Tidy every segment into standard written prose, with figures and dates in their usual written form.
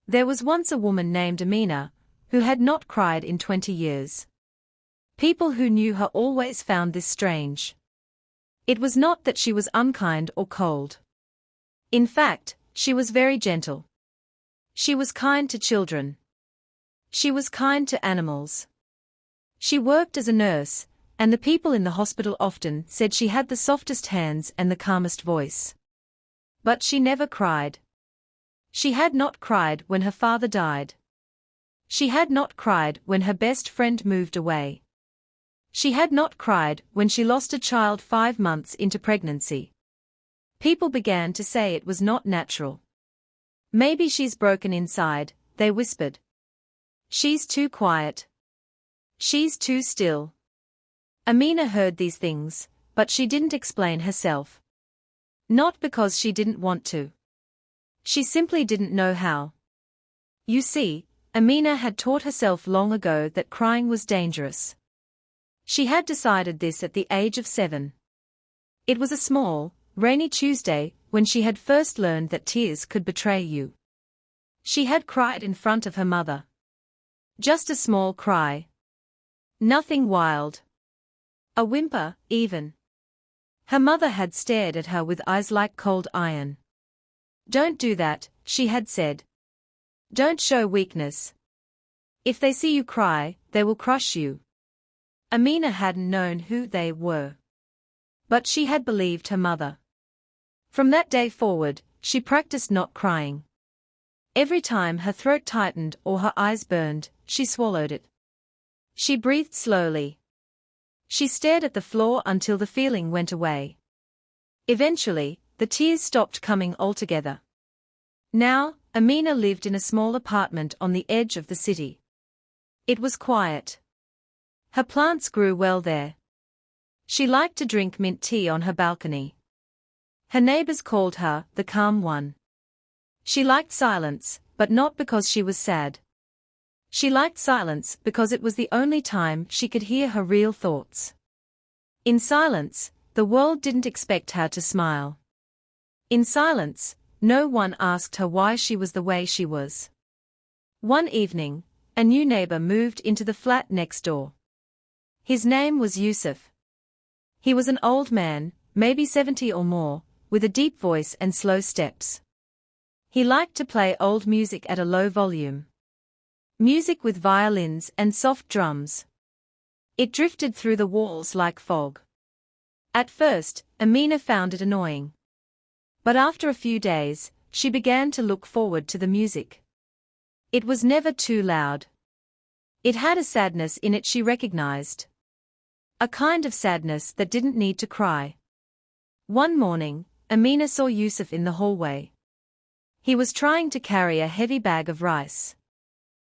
There was once a woman named Amina, who had not cried in 20 years. People who knew her always found this strange. It was not that she was unkind or cold. In fact, she was very gentle. She was kind to children. She was kind to animals. She worked as a nurse, and the people in the hospital often said she had the softest hands and the calmest voice. But she never cried. She had not cried when her father died. She had not cried when her best friend moved away. She had not cried when she lost a child 5 months into pregnancy. People began to say it was not natural. Maybe she's broken inside, they whispered. She's too quiet. She's too still. Amina heard these things, but she didn't explain herself. Not because she didn't want to. She simply didn't know how. You see, Amina had taught herself long ago that crying was dangerous. She had decided this at the age of 7. It was a small, rainy Tuesday when she had first learned that tears could betray you. She had cried in front of her mother. Just a small cry. Nothing wild. A whimper, even. Her mother had stared at her with eyes like cold iron. "Don't do that," she had said. "Don't show weakness. If they see you cry, they will crush you." Amina hadn't known who they were. But she had believed her mother. From that day forward, she practiced not crying. Every time her throat tightened or her eyes burned, she swallowed it. She breathed slowly. She stared at the floor until the feeling went away. Eventually, the tears stopped coming altogether. Now, Amina lived in a small apartment on the edge of the city. It was quiet. Her plants grew well there. She liked to drink mint tea on her balcony. Her neighbors called her the calm one. She liked silence, but not because she was sad. She liked silence because it was the only time she could hear her real thoughts. In silence, the world didn't expect her to smile. In silence, no one asked her why she was the way she was. One evening, a new neighbor moved into the flat next door. His name was Yusuf. He was an old man, maybe 70 or more, with a deep voice and slow steps. He liked to play old music at a low volume. Music with violins and soft drums. It drifted through the walls like fog. At first, Amina found it annoying. But after a few days, she began to look forward to the music. It was never too loud. It had a sadness in it she recognized. A kind of sadness that didn't need to cry. One morning, Amina saw Yusuf in the hallway. He was trying to carry a heavy bag of rice.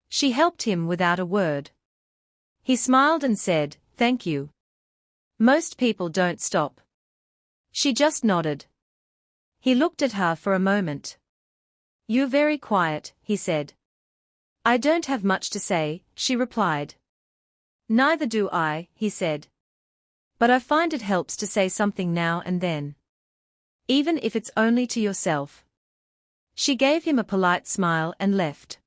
She helped him without a word. He smiled and said, "Thank you." Most people don't stop. She just nodded. He looked at her for a moment. "You're very quiet," he said. "I don't have much to say," she replied. "Neither do I," he said. "But I find it helps to say something now and then. Even if it's only to yourself." She gave him a polite smile and left.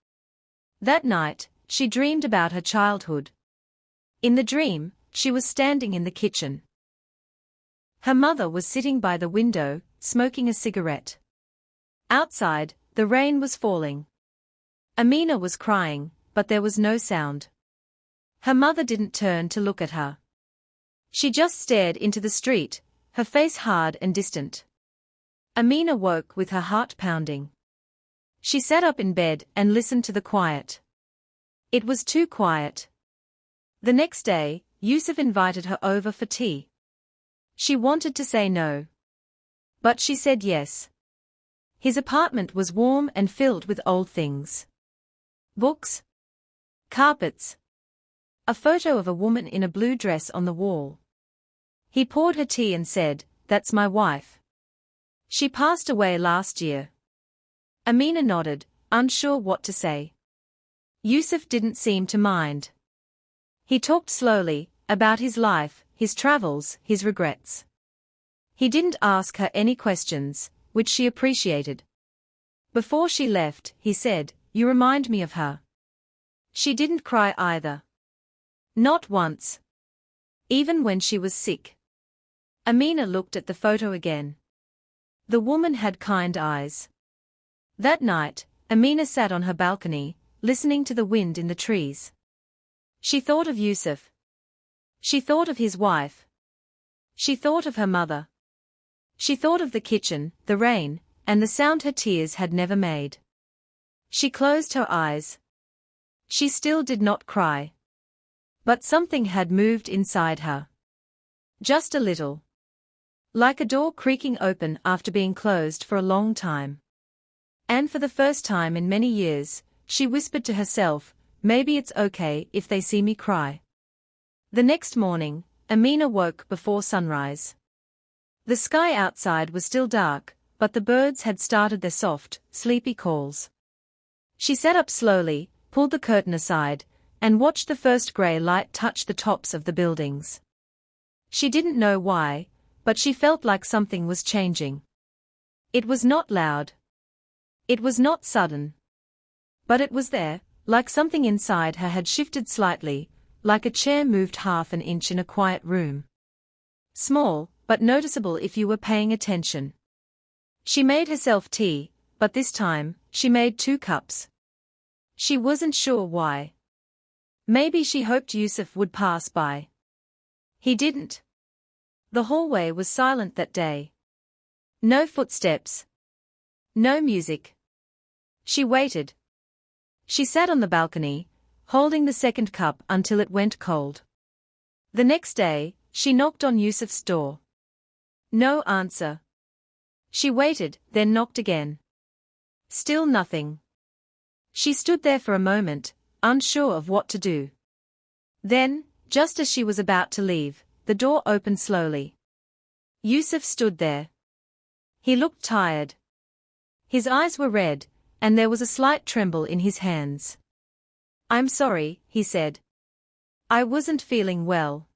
That night, she dreamed about her childhood. In the dream, she was standing in the kitchen. Her mother was sitting by the window, smoking a cigarette. Outside, the rain was falling. Amina was crying, but there was no sound. Her mother didn't turn to look at her. She just stared into the street, her face hard and distant. Amina woke with her heart pounding. She sat up in bed and listened to the quiet. It was too quiet. The next day, Yusuf invited her over for tea. She wanted to say no. But she said yes. His apartment was warm and filled with old things. Books. Carpets. A photo of a woman in a blue dress on the wall. He poured her tea and said, "That's my wife. She passed away last year." Amina nodded, unsure what to say. Yusuf didn't seem to mind. He talked slowly, about his life, his travels, his regrets. He didn't ask her any questions, which she appreciated. Before she left, he said, you remind me of her. She didn't cry either. Not once. Even when she was sick. Amina looked at the photo again. The woman had kind eyes. That night, Amina sat on her balcony, listening to the wind in the trees. She thought of Yusuf. She thought of his wife. She thought of her mother. She thought of the kitchen, the rain, and the sound her tears had never made. She closed her eyes. She still did not cry. But something had moved inside her. Just a little. Like a door creaking open after being closed for a long time. And for the first time in many years, she whispered to herself, maybe it's okay if they see me cry. The next morning, Amina woke before sunrise. The sky outside was still dark, but the birds had started their soft, sleepy calls. She sat up slowly, pulled the curtain aside, and watched the first grey light touch the tops of the buildings. She didn't know why, but she felt like something was changing. It was not loud. It was not sudden. But it was there, like something inside her had shifted slightly, like a chair moved half an inch in a quiet room. Small, but noticeable if you were paying attention. She made herself tea, but this time, she made 2 cups. She wasn't sure why. Maybe she hoped Yusuf would pass by. He didn't. The hallway was silent that day. No footsteps. No music. She waited. She sat on the balcony, holding the second cup until it went cold. The next day, she knocked on Yusuf's door. No answer. She waited, then knocked again. Still nothing. She stood there for a moment, unsure of what to do. Then, just as she was about to leave, the door opened slowly. Yusuf stood there. He looked tired. His eyes were red, and there was a slight tremble in his hands. I'm sorry, he said. I wasn't feeling well.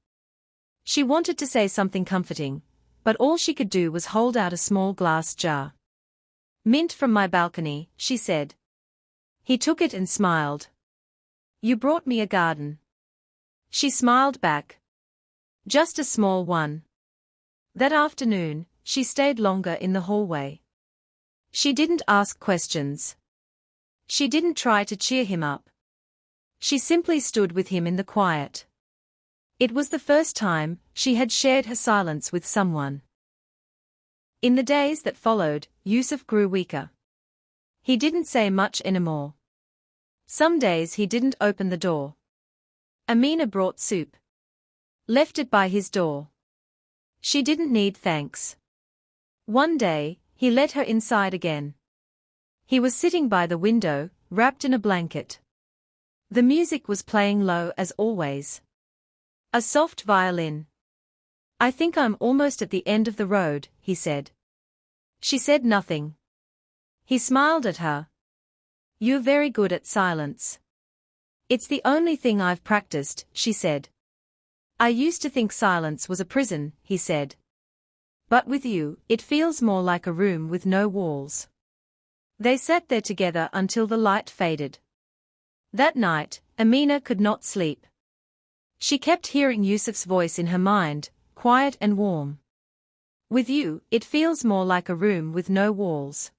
She wanted to say something comforting, but all she could do was hold out a small glass jar. Mint from my balcony, she said. He took it and smiled. You brought me a garden. She smiled back. Just a small one. That afternoon, she stayed longer in the hallway. She didn't ask questions. She didn't try to cheer him up. She simply stood with him in the quiet. It was the first time she had shared her silence with someone. In the days that followed, Yusuf grew weaker. He didn't say much anymore. Some days he didn't open the door. Amina brought soup. Left it by his door. She didn't need thanks. One day, he let her inside again. He was sitting by the window, wrapped in a blanket. The music was playing low as always. A soft violin. I think I'm almost at the end of the road, he said. She said nothing. He smiled at her. You're very good at silence. It's the only thing I've practiced, she said. I used to think silence was a prison, he said. But with you, it feels more like a room with no walls. They sat there together until the light faded. That night, Amina could not sleep. She kept hearing Yusuf's voice in her mind, quiet and warm. With you, it feels more like a room with no walls.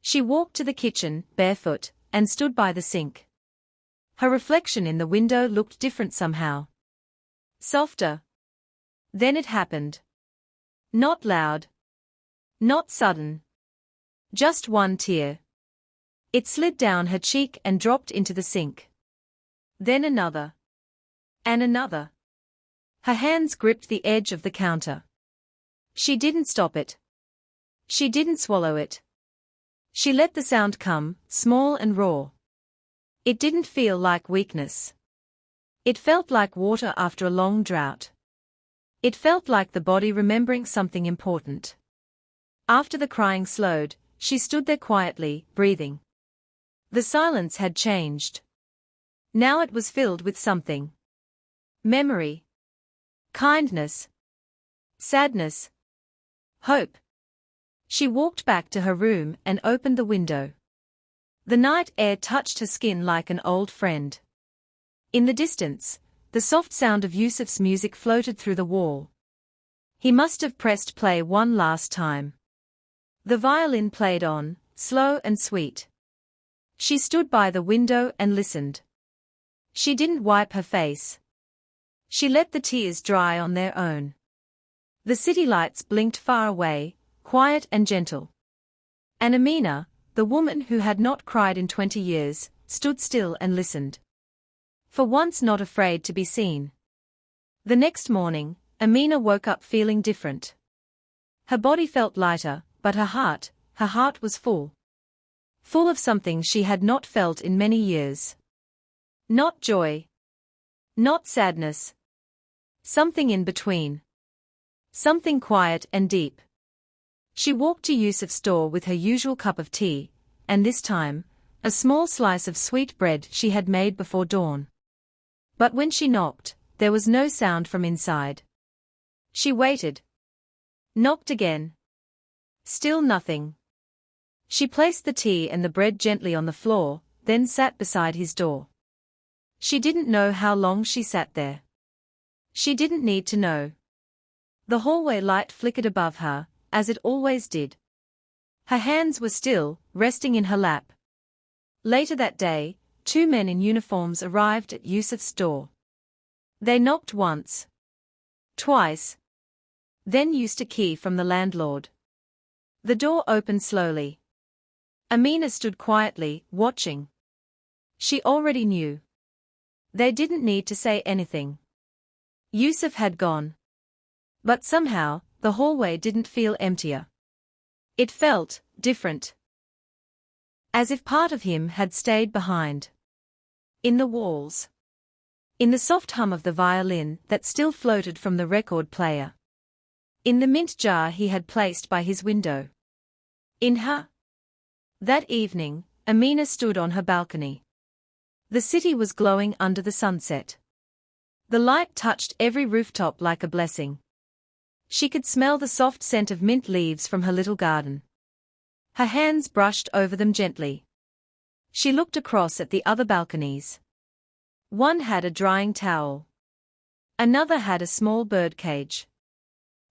She walked to the kitchen, barefoot, and stood by the sink. Her reflection in the window looked different somehow. Softer. Then it happened. Not loud. Not sudden. Just one tear. It slid down her cheek and dropped into the sink. Then another. And another. Her hands gripped the edge of the counter. She didn't stop it. She didn't swallow it. She let the sound come, small and raw. It didn't feel like weakness. It felt like water after a long drought. It felt like the body remembering something important. After the crying slowed, she stood there quietly, breathing. The silence had changed. Now it was filled with something. Memory. Kindness. Sadness. Hope. She walked back to her room and opened the window. The night air touched her skin like an old friend. In the distance, the soft sound of Yusuf's music floated through the wall. He must have pressed play one last time. The violin played on, slow and sweet. She stood by the window and listened. She didn't wipe her face. She let the tears dry on their own. The city lights blinked far away, quiet and gentle. And Amina, the woman who had not cried in 20 years, stood still and listened. For once not afraid to be seen. The next morning, Amina woke up feeling different. Her body felt lighter, but her heart was full. Full of something she had not felt in many years. Not joy. Not sadness. Something in between. Something quiet and deep. She walked to Yusuf's door with her usual cup of tea, and this time, a small slice of sweet bread she had made before dawn. But when she knocked, there was no sound from inside. She waited. Knocked again. Still nothing. She placed the tea and the bread gently on the floor, then sat beside his door. She didn't know how long she sat there. She didn't need to know. The hallway light flickered above her, as it always did. Her hands were still, resting in her lap. Later that day, 2 men in uniforms arrived at Yusuf's door. They knocked once. Twice. Then used a key from the landlord. The door opened slowly. Amina stood quietly, watching. She already knew. They didn't need to say anything. Yusuf had gone. But somehow, the hallway didn't feel emptier. It felt different. As if part of him had stayed behind. In the walls. In the soft hum of the violin that still floated from the record player. In the mint jar he had placed by his window. In her. That evening, Amina stood on her balcony. The city was glowing under the sunset. The light touched every rooftop like a blessing. She could smell the soft scent of mint leaves from her little garden. Her hands brushed over them gently. She looked across at the other balconies. One had a drying towel. Another had a small bird cage.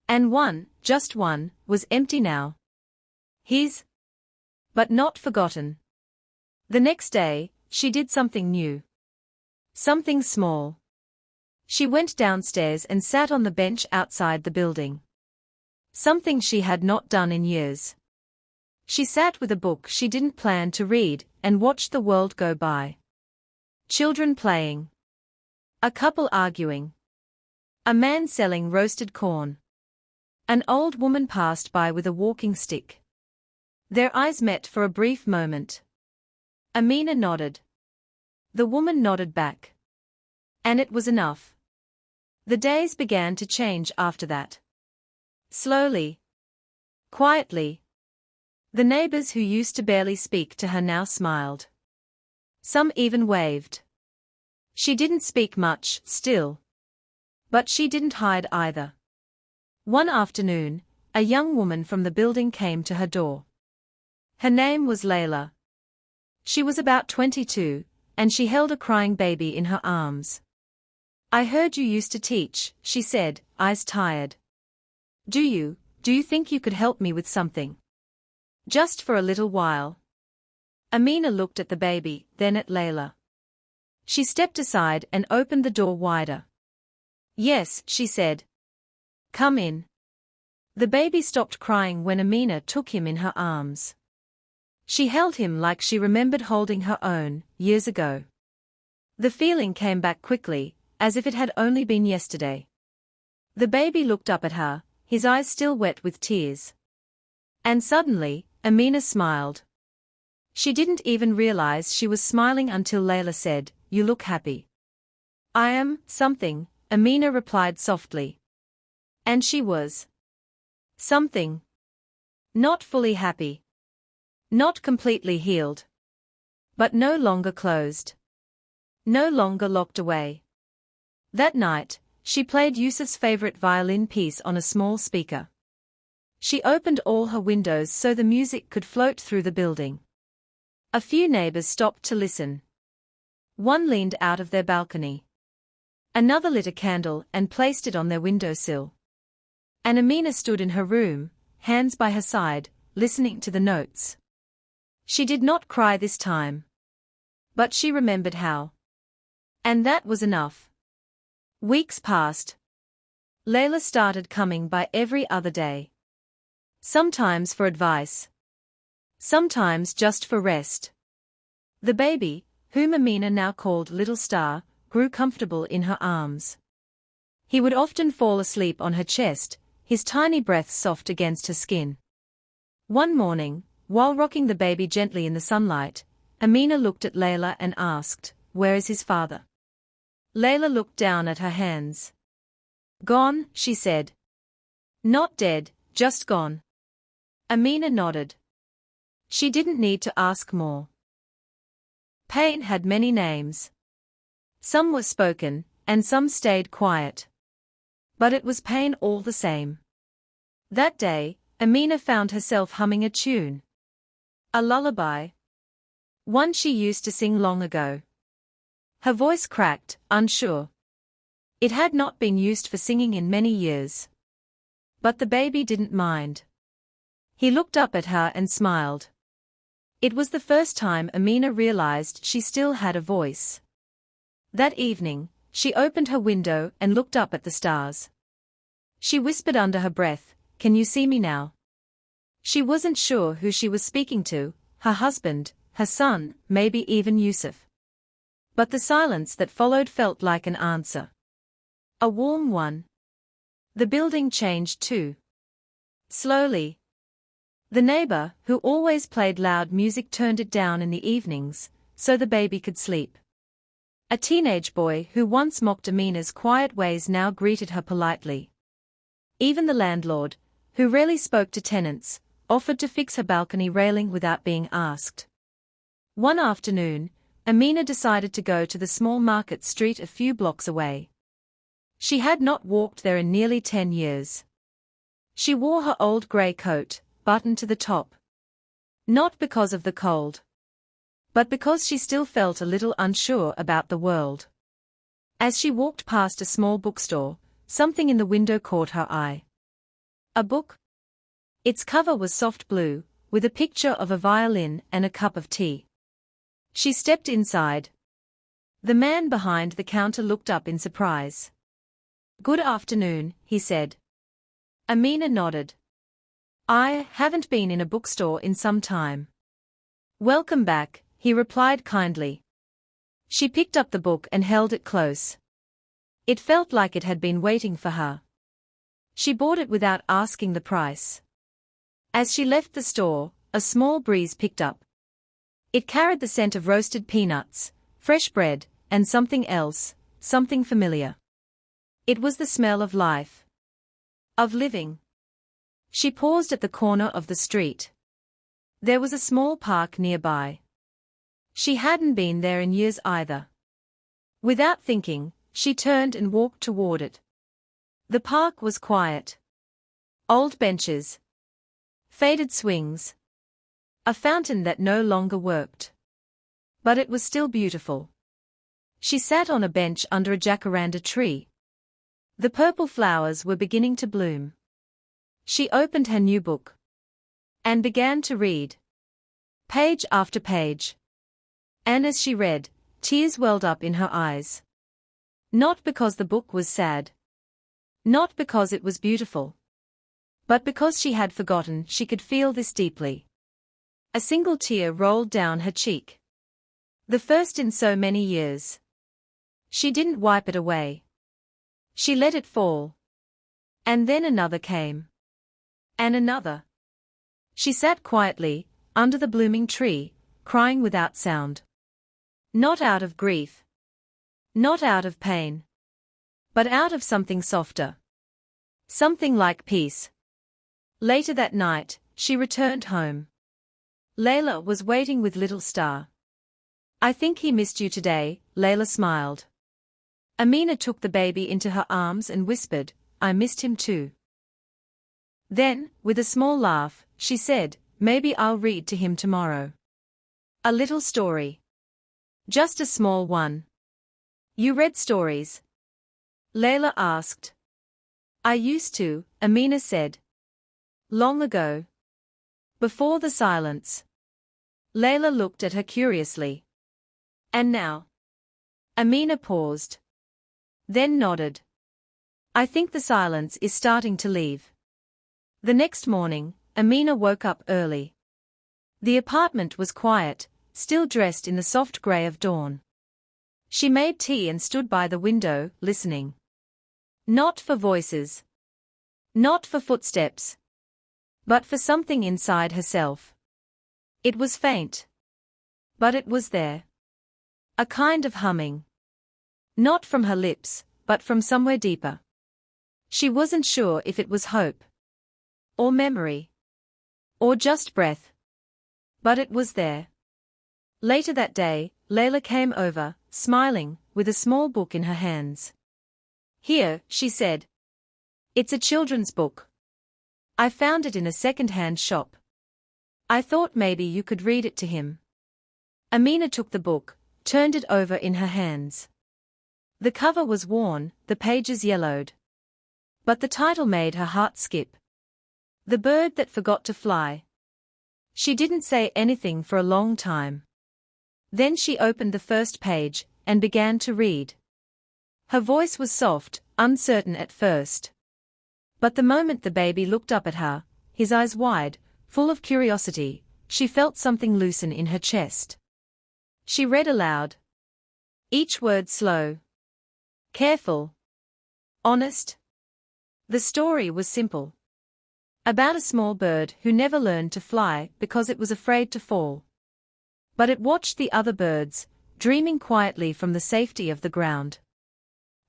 And one, just one, was empty now. His. But not forgotten. The next day, she did something new. Something small. She went downstairs and sat on the bench outside the building. Something she had not done in years. She sat with a book she didn't plan to read and watched the world go by. Children playing. A couple arguing. A man selling roasted corn. An old woman passed by with a walking stick. Their eyes met for a brief moment. Amina nodded. The woman nodded back. And it was enough. The days began to change after that. Slowly. Quietly. The neighbors who used to barely speak to her now smiled. Some even waved. She didn't speak much, still. But she didn't hide either. One afternoon, a young woman from the building came to her door. Her name was Laila. She was about 22, and she held a crying baby in her arms. "I heard you used to teach," she said, eyes tired. Do you think you could help me with something? Just for a little while." Amina looked at the baby, then at Laila. She stepped aside and opened the door wider. "Yes," she said. "Come in." The baby stopped crying when Amina took him in her arms. She held him like she remembered holding her own, years ago. The feeling came back quickly, as if it had only been yesterday. The baby looked up at her, his eyes still wet with tears. And suddenly, Amina smiled. She didn't even realize she was smiling until Laila said, "You look happy." "I am, something," Amina replied softly. And she was. Something. Not fully happy. Not completely healed. But no longer closed. No longer locked away. That night, she played Yusuf's favorite violin piece on a small speaker. She opened all her windows so the music could float through the building. A few neighbors stopped to listen. One leaned out of their balcony. Another lit a candle and placed it on their windowsill. And Amina stood in her room, hands by her side, listening to the notes. She did not cry this time. But she remembered how. And that was enough. Weeks passed. Laila started coming by every other day. Sometimes for advice. Sometimes just for rest. The baby, whom Amina now called Little Star, grew comfortable in her arms. He would often fall asleep on her chest, his tiny breaths soft against her skin. One morning, while rocking the baby gently in the sunlight, Amina looked at Laila and asked, "Where is his father?" Laila looked down at her hands. "Gone," she said. "Not dead, just gone." Amina nodded. She didn't need to ask more. Pain had many names. Some were spoken, and some stayed quiet. But it was pain all the same. That day, Amina found herself humming a tune. A lullaby. One she used to sing long ago. Her voice cracked, unsure. It had not been used for singing in many years. But the baby didn't mind. He looked up at her and smiled. It was the first time Amina realized she still had a voice. That evening, she opened her window and looked up at the stars. She whispered under her breath, "Can you see me now?" She wasn't sure who she was speaking to, her husband, her son, maybe even Yusuf. But the silence that followed felt like an answer. A warm one. The building changed too. Slowly. The neighbor, who always played loud music, turned it down in the evenings, so the baby could sleep. A teenage boy who once mocked Amina's quiet ways now greeted her politely. Even the landlord, who rarely spoke to tenants, offered to fix her balcony railing without being asked. One afternoon, Amina decided to go to the small market street a few blocks away. She had not walked there in nearly 10 years. She wore her old grey coat, buttoned to the top. Not because of the cold. But because she still felt a little unsure about the world. As she walked past a small bookstore, something in the window caught her eye. A book? Its cover was soft blue, with a picture of a violin and a cup of tea. She stepped inside. The man behind the counter looked up in surprise. "Good afternoon," he said. Amina nodded. "I haven't been in a bookstore in some time." "Welcome back," he replied kindly. She picked up the book and held it close. It felt like it had been waiting for her. She bought it without asking the price. As she left the store, a small breeze picked up. It carried the scent of roasted peanuts, fresh bread, and something else, something familiar. It was the smell of life. Of living. She paused at the corner of the street. There was a small park nearby. She hadn't been there in years either. Without thinking, she turned and walked toward it. The park was quiet. Old benches. Faded swings. A fountain that no longer worked. But it was still beautiful. She sat on a bench under a jacaranda tree. The purple flowers were beginning to bloom. She opened her new book. And began to read. Page after page. And as she read, tears welled up in her eyes. Not because the book was sad. Not because it was beautiful. But because she had forgotten she could feel this deeply. A single tear rolled down her cheek. The first in so many years. She didn't wipe it away. She let it fall. And then another came. And another. She sat quietly, under the blooming tree, crying without sound. Not out of grief. Not out of pain. But out of something softer. Something like peace. Later that night, she returned home. Laila was waiting with Little Star. "I think he missed you today," Laila smiled. Amina took the baby into her arms and whispered, "I missed him too." Then, with a small laugh, she said, "Maybe I'll read to him tomorrow." A little story. Just a small one. You read stories? Laila asked. I used to, Amina said. Long ago. Before the silence. Laila looked at her curiously. And now? Amina paused. Then nodded. I think the silence is starting to leave. The next morning, Amina woke up early. The apartment was quiet, still dressed in the soft grey of dawn. She made tea and stood by the window, listening. Not for voices. Not for footsteps. But for something inside herself. It was faint. But it was there. A kind of humming. Not from her lips, but from somewhere deeper. She wasn't sure if it was hope. Or memory. Or just breath. But it was there. Later that day, Laila came over, smiling, with a small book in her hands. Here, she said. It's a children's book. I found it in a second-hand shop. I thought maybe you could read it to him. Amina took the book, turned it over in her hands. The cover was worn, the pages yellowed. But the title made her heart skip. The Bird That Forgot to Fly. She didn't say anything for a long time. Then she opened the first page, and began to read. Her voice was soft, uncertain at first. But the moment the baby looked up at her, his eyes wide, full of curiosity, she felt something loosen in her chest. She read aloud. Each word slow. Careful. Honest. The story was simple. About a small bird who never learned to fly because it was afraid to fall. But it watched the other birds, dreaming quietly from the safety of the ground.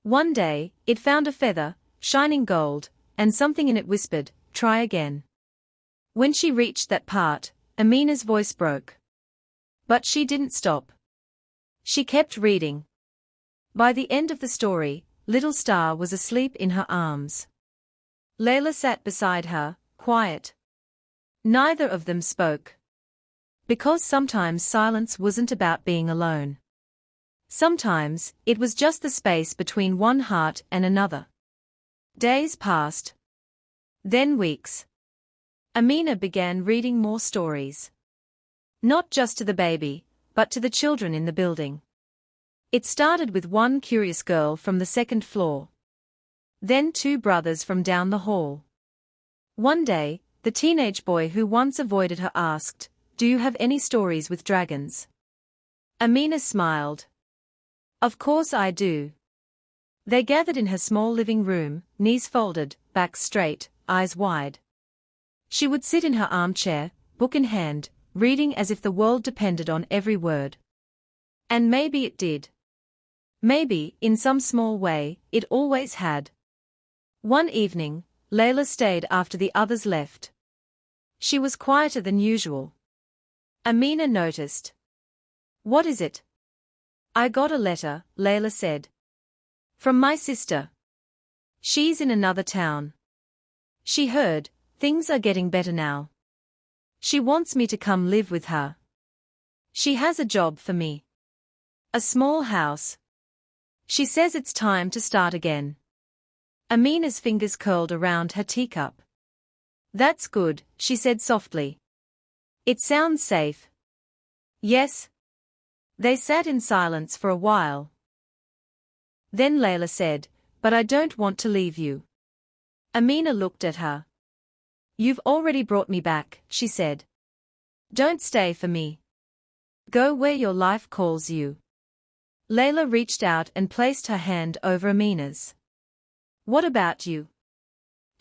One day, it found a feather, shining gold, and something in it whispered, "Try again." When she reached that part, Amina's voice broke. But she didn't stop. She kept reading. By the end of the story, little Star was asleep in her arms. Laila sat beside her, quiet. Neither of them spoke. Because sometimes silence wasn't about being alone. Sometimes, it was just the space between one heart and another. Days passed. Then weeks. Amina began reading more stories. Not just to the baby, but to the children in the building. It started with one curious girl from the second floor. Then two brothers from down the hall. One day, the teenage boy who once avoided her asked, "Do you have any stories with dragons?" Amina smiled. "Of course I do." They gathered in her small living room, knees folded, back straight, eyes wide. She would sit in her armchair, book in hand, reading as if the world depended on every word. And maybe it did. Maybe, in some small way, it always had. One evening, Laila stayed after the others left. She was quieter than usual. Amina noticed. "What is it?" "I got a letter," Laila said. "From my sister. She's in another town. She heard, things are getting better now. She wants me to come live with her. She has a job for me. A small house. She says it's time to start again." Amina's fingers curled around her teacup. "That's good," she said softly. "It sounds safe." "Yes." They sat in silence for a while. Then Laila said, "But I don't want to leave you." Amina looked at her. "You've already brought me back," she said. "Don't stay for me. Go where your life calls you." Laila reached out and placed her hand over Amina's. "What about you?"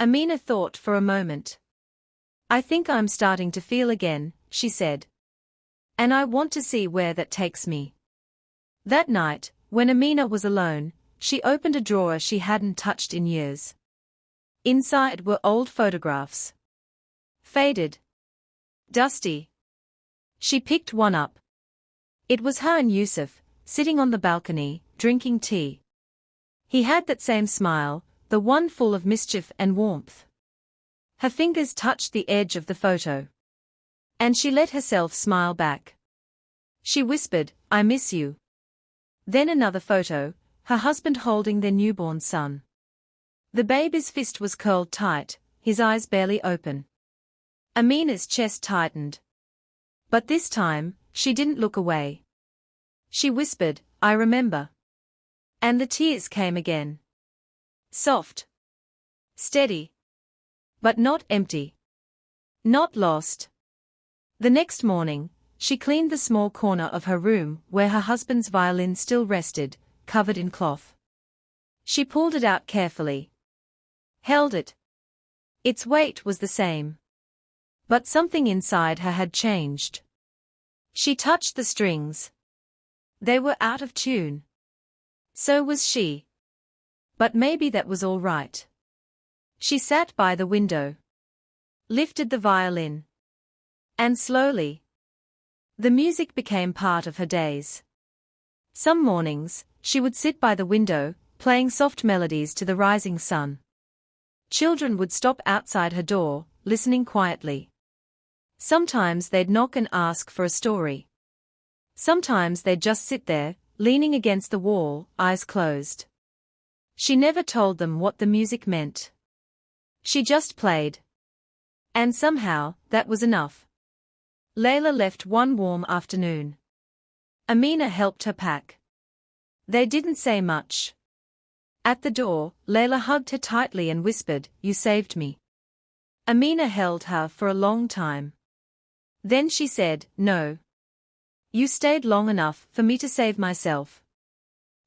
Amina thought for a moment. "I think I'm starting to feel again," she said. "And I want to see where that takes me." That night, when Amina was alone, she opened a drawer she hadn't touched in years. Inside were old photographs. Faded. Dusty. She picked one up. It was her and Yusuf, sitting on the balcony, drinking tea. He had that same smile, the one full of mischief and warmth. Her fingers touched the edge of the photo. And she let herself smile back. She whispered, I miss you. Then another photo, her husband holding their newborn son. The baby's fist was curled tight, his eyes barely open. Amina's chest tightened. But this time, she didn't look away. She whispered, I remember. And the tears came again. Soft. Steady. But not empty. Not lost. The next morning, she cleaned the small corner of her room where her husband's violin still rested, covered in cloth. She pulled it out carefully. Held it. Its weight was the same. But something inside her had changed. She touched the strings. They were out of tune. So was she. But maybe that was all right. She sat by the window. Lifted the violin. And slowly, the music became part of her days. Some mornings, she would sit by the window, playing soft melodies to the rising sun. Children would stop outside her door, listening quietly. Sometimes they'd knock and ask for a story. Sometimes they'd just sit there, leaning against the wall, eyes closed. She never told them what the music meant. She just played. And somehow, that was enough. Laila left one warm afternoon. Amina helped her pack. They didn't say much. At the door, Laila hugged her tightly and whispered, You saved me. Amina held her for a long time. Then she said, No. You stayed long enough for me to save myself.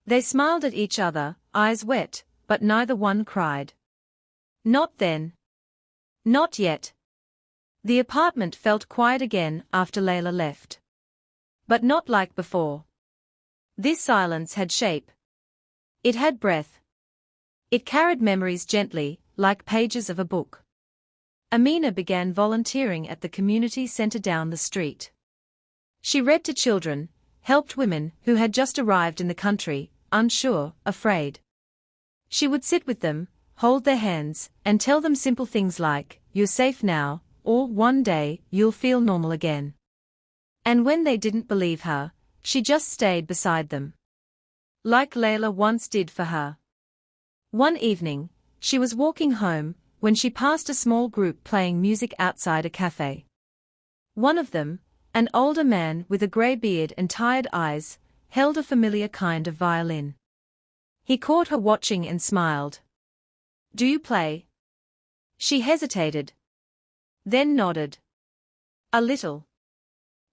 They smiled at each other, eyes wet, but neither one cried. Not then. Not yet. The apartment felt quiet again after Laila left. But not like before. This silence had shape. It had breath. It carried memories gently, like pages of a book. Amina began volunteering at the community center down the street. She read to children, helped women who had just arrived in the country, unsure, afraid. She would sit with them, hold their hands, and tell them simple things like, You're safe now, or one day, you'll feel normal again. And when they didn't believe her, she just stayed beside them. Like Laila once did for her. One evening, she was walking home, when she passed a small group playing music outside a cafe. One of them, an older man with a grey beard and tired eyes, held a familiar kind of violin. He caught her watching and smiled. Do you play? She hesitated. Then nodded. A little.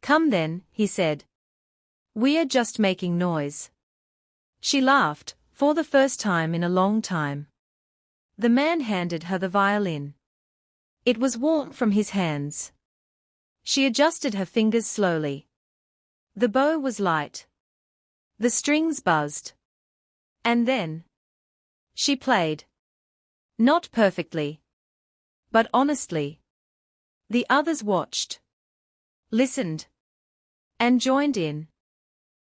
Come then, he said. We are just making noise. She laughed, for the first time in a long time. The man handed her the violin. It was warm from his hands. She adjusted her fingers slowly. The bow was light. The strings buzzed. And then she played. Not perfectly. But honestly. The others watched. Listened. And joined in.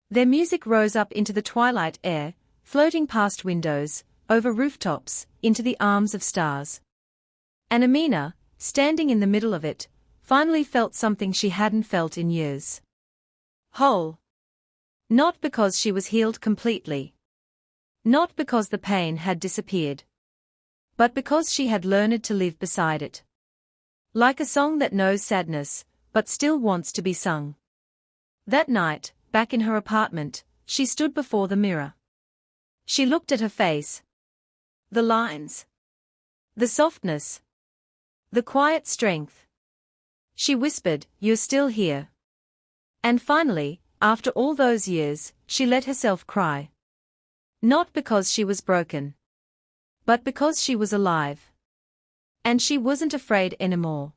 Their music rose up into the twilight air, floating past windows, over rooftops, into the arms of stars. And Amina, standing in the middle of it, finally felt something she hadn't felt in years. Whole. Not because she was healed completely. Not because the pain had disappeared. But because she had learned to live beside it. Like a song that knows sadness, but still wants to be sung. That night, back in her apartment, she stood before the mirror. She looked at her face. The lines. The softness. The quiet strength. She whispered, You're still here. And finally, after all those years, she let herself cry. Not because she was broken. But because she was alive. And she wasn't afraid anymore.